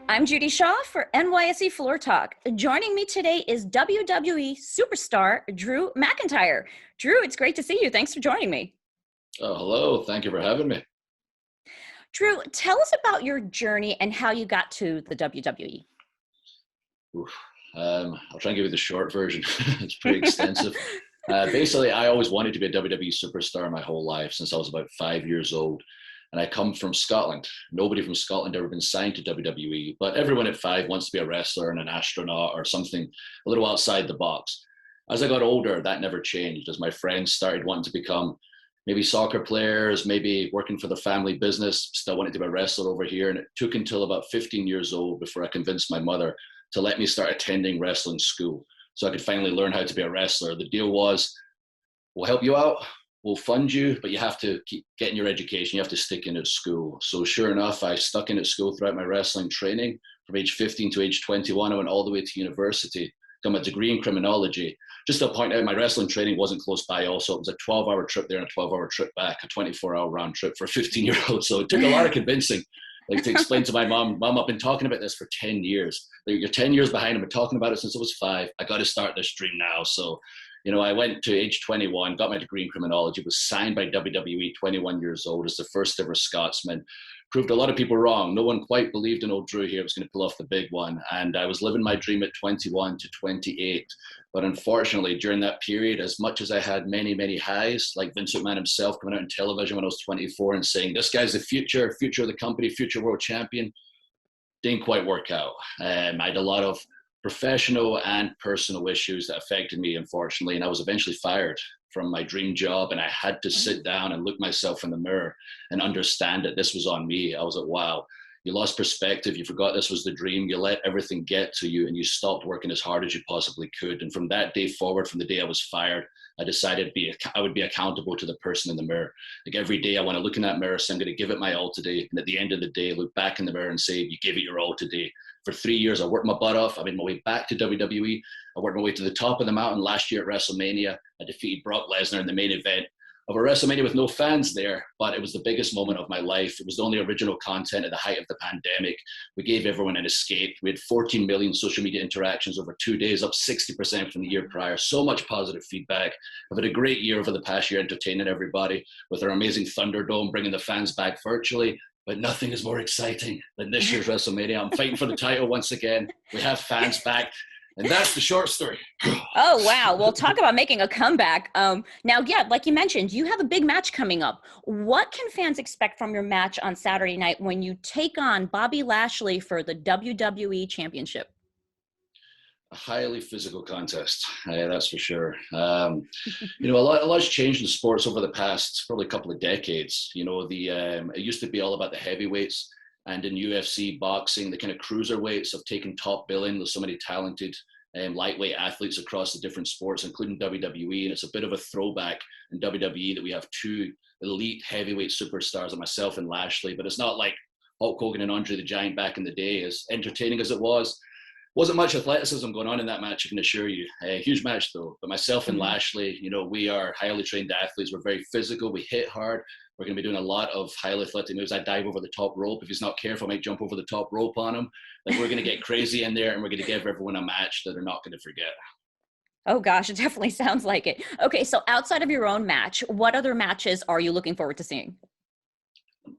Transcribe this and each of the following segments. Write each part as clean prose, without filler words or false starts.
I'm Judy Shaw for NYSE Floor Talk. Joining me today is WWE Superstar Drew McIntyre. Drew, it's great to see you. Thanks for joining me. Oh, hello. Thank you for having me. Drew, tell us about your journey and how you got to the WWE. Oof. I'll try and give you the short version. It's pretty extensive. Basically, I always wanted to be a WWE superstar my whole life since I was about 5 years old. And I come from Scotland. Nobody from Scotland ever been signed to WWE, but everyone at 5 wants to be a wrestler and an astronaut or something a little outside the box. As I got older, that never changed. As my friends started wanting to become maybe soccer players, maybe working for the family business, still wanted to be a wrestler over here. And it took until about 15 years old before I convinced my mother to let me start attending wrestling school so I could finally learn how to be a wrestler. The deal was, we'll help you out, we'll fund you, but you have to keep getting your education. You have to stick in at school. So sure enough, I stuck in at school throughout my wrestling training. From age 15 to age 21, I went all the way to university, got my degree in criminology. Just to point out, my wrestling training wasn't close by also. It was a 12-hour trip there and a 12-hour trip back, a 24-hour round trip for a 15-year-old. So it took a lot of convincing, to explain to my mom, I've been talking about this for 10 years. You're 10 years behind. I've been talking about it since I was 5. I got to start this dream now. So, I went to age 21, got my degree in criminology, was signed by WWE, 21 years old, as the first ever Scotsman. Proved a lot of people wrong. No one quite believed in old Drew here was going to pull off the big one. And I was living my dream at 21 to 28. But unfortunately, during that period, as much as I had many, many highs, like Vince McMahon himself coming out on television when I was 24 and saying, this guy's the future of the company, future world champion, didn't quite work out. I had a lot of professional and personal issues that affected me, unfortunately, and I was eventually fired from my dream job, and I had to sit down and look myself in the mirror and understand that this was on me. I was like, wow, you lost perspective. You forgot this was the dream. You let everything get to you, and you stopped working as hard as you possibly could. And from that day forward, from the day I was fired, I decided I would be accountable to the person in the mirror. Like every day I want to look in that mirror, say I'm going to give it my all today. And at the end of the day, look back in the mirror and say, you gave it your all today. For 3 years, I worked my butt off. I made my way back to WWE. I worked my way to the top of the mountain last year at WrestleMania. I defeated Brock Lesnar in the main event of a WrestleMania with no fans there, but it was the biggest moment of my life. It was the only original content at the height of the pandemic. We gave everyone an escape. We had 14 million social media interactions over 2 days, up 60% from the year prior. So much positive feedback. I've had a great year over the past year entertaining everybody with our amazing Thunderdome, bringing the fans back virtually. But nothing is more exciting than this year's WrestleMania. I'm fighting for the title once again. We have fans back. And that's the short story. Oh, wow. Well, talk about making a comeback. Now, yeah, like you mentioned, you have a big match coming up. What can fans expect from your match on Saturday night when you take on Bobby Lashley for the WWE Championship? A highly physical contest, that's for sure. A lot's changed in sports over the past probably couple of decades. It used to be all about the heavyweights, and in UFC, boxing, the kind of cruiserweights have taken top billing. There's so many talented lightweight athletes across the different sports, including WWE, and it's a bit of a throwback in WWE that we have 2 elite heavyweight superstars, like myself and Lashley. But it's not like Hulk Hogan and Andre the Giant back in the day. As entertaining as it was, wasn't much athleticism going on in that match, I can assure you. A huge match, though. But myself and Lashley, we are highly trained athletes. We're very physical. We hit hard. We're going to be doing a lot of highly athletic moves. I dive over the top rope. If he's not careful, I might jump over the top rope on him. Like, we're going to get crazy in there, and we're going to give everyone a match that they're not going to forget. Oh, gosh, it definitely sounds like it. Okay, so outside of your own match, what other matches are you looking forward to seeing?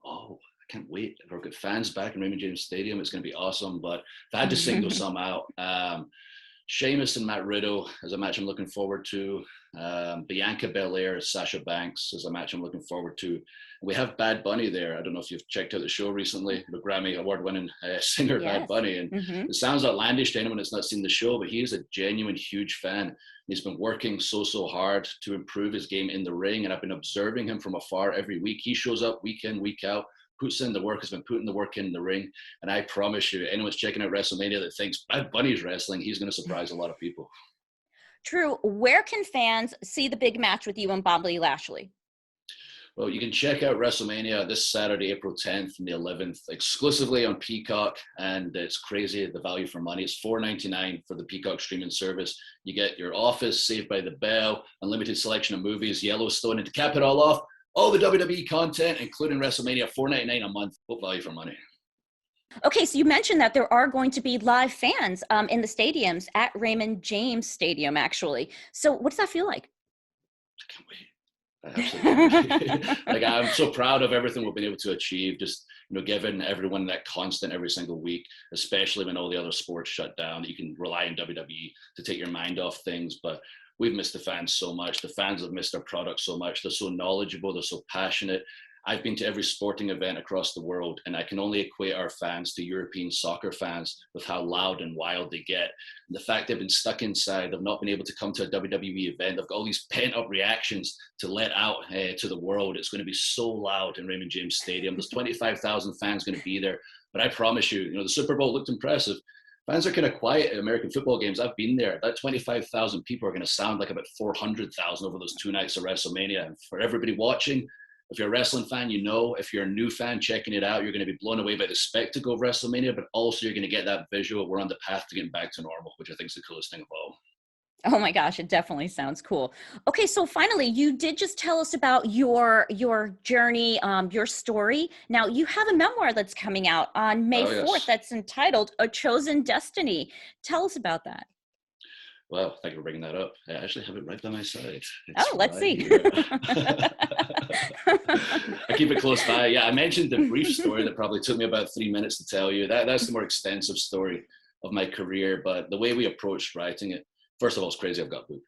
Oh, I can't wait. If I've got fans back in Raymond James Stadium, it's going to be awesome. But if I had to single some out, Sheamus and Matt Riddle is a match I'm looking forward to. Bianca Belair, Sasha Banks is a match I'm looking forward to. We have Bad Bunny there. I don't know if you've checked out the show recently, the Grammy award-winning singer, yes. Bad Bunny. And it sounds outlandish to anyone that's not seen the show, but he is a genuine huge fan. He's been working so hard to improve his game in the ring, and I've been observing him from afar every week. He shows up week in, week out, puts in the work, has been putting the work in the ring. And I promise you, anyone's checking out WrestleMania that thinks Bad Bunny's wrestling, he's going to surprise a lot of people. Drew, where can fans see the big match with you and Bobby Lashley? Well, you can check out WrestleMania this Saturday, April 10th and the 11th, exclusively on Peacock, and it's crazy, the value for money. It's $4.99 for the Peacock streaming service. You get your Office, Saved by the Bell, unlimited selection of movies, Yellowstone, and to cap it all off, all the WWE content, including WrestleMania, $4.99 a month. What value for money? Okay, so you mentioned that there are going to be live fans in the stadiums at Raymond James Stadium, actually. So what does that feel like? I can't wait. I absolutely can't wait. Like, I'm so proud of everything we've been able to achieve. Just, giving everyone that constant every single week, especially when all the other sports shut down, that you can rely on WWE to take your mind off things. But we've missed the fans so much. The fans have missed our product so much. They're so knowledgeable. They're so passionate. I've been to every sporting event across the world, and I can only equate our fans to European soccer fans with how loud and wild they get. And the fact they've been stuck inside, they've not been able to come to a WWE event, they've got all these pent-up reactions to let out to the world. It's going to be so loud in Raymond James Stadium. There's 25,000 fans going to be there. But I promise you, the Super Bowl looked impressive. Fans are kind of quiet at American football games. I've been there. That 25,000 people are going to sound like about 400,000 over those 2 nights of WrestleMania. And for everybody watching, if you're a wrestling fan, if you're a new fan checking it out, you're going to be blown away by the spectacle of WrestleMania, but also you're going to get that visual. We're on the path to getting back to normal, which I think is the coolest thing of all. Oh my gosh, it definitely sounds cool. Okay, so finally, you did just tell us about your journey, your story. Now, you have a memoir that's coming out on May 4th that's entitled A Chosen Destiny. Tell us about that. Well, thank you for bringing that up. I actually have it right by my side. Let's see. I keep it close by. Yeah, I mentioned the brief story that probably took me about 3 minutes to tell you. That's the more extensive story of my career. But the way we approached writing it, first of all, it's crazy I've got a book.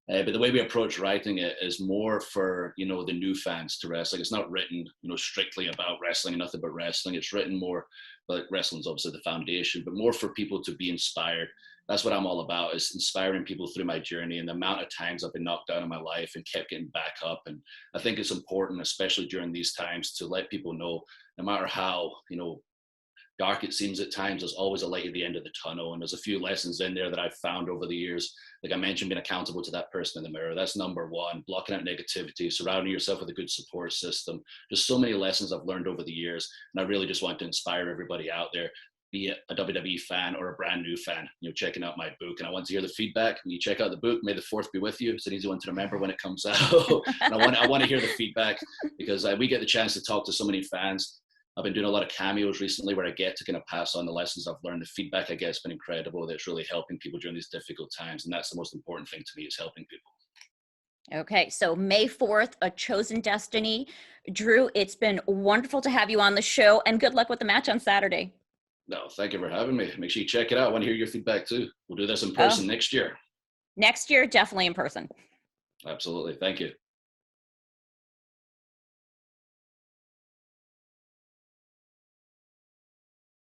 But the way we approach writing it is more for, the new fans to wrestling. It's not written, strictly about wrestling and nothing but wrestling. It's written more, but wrestling's obviously the foundation, but more for people to be inspired. That's what I'm all about, is inspiring people through my journey and the amount of times I've been knocked down in my life and kept getting back up. And I think it's important, especially during these times, to let people know, no matter how, dark it seems at times, there's always a light at the end of the tunnel. And there's a few lessons in there that I've found over the years. Like I mentioned, being accountable to that person in the mirror. That's number one. Blocking out negativity, surrounding yourself with a good support system. Just so many lessons I've learned over the years. And I really just want to inspire everybody out there, be it a WWE fan or a brand new fan, checking out my book. And I want to hear the feedback. When you check out the book, May the 4th be with you. It's an easy one to remember when it comes out. And I want to hear the feedback, because we get the chance to talk to so many fans. I've been doing a lot of cameos recently where I get to kind of pass on the lessons I've learned. The feedback I get has been incredible. That's really helping people during these difficult times. And that's the most important thing to me, is helping people. Okay, so May 4th, A Chosen Destiny. Drew, it's been wonderful to have you on the show, and good luck with the match on Saturday. No, thank you for having me. Make sure you check it out. I want to hear your feedback too. We'll do this in person next year. Next year, definitely in person. Absolutely. Thank you.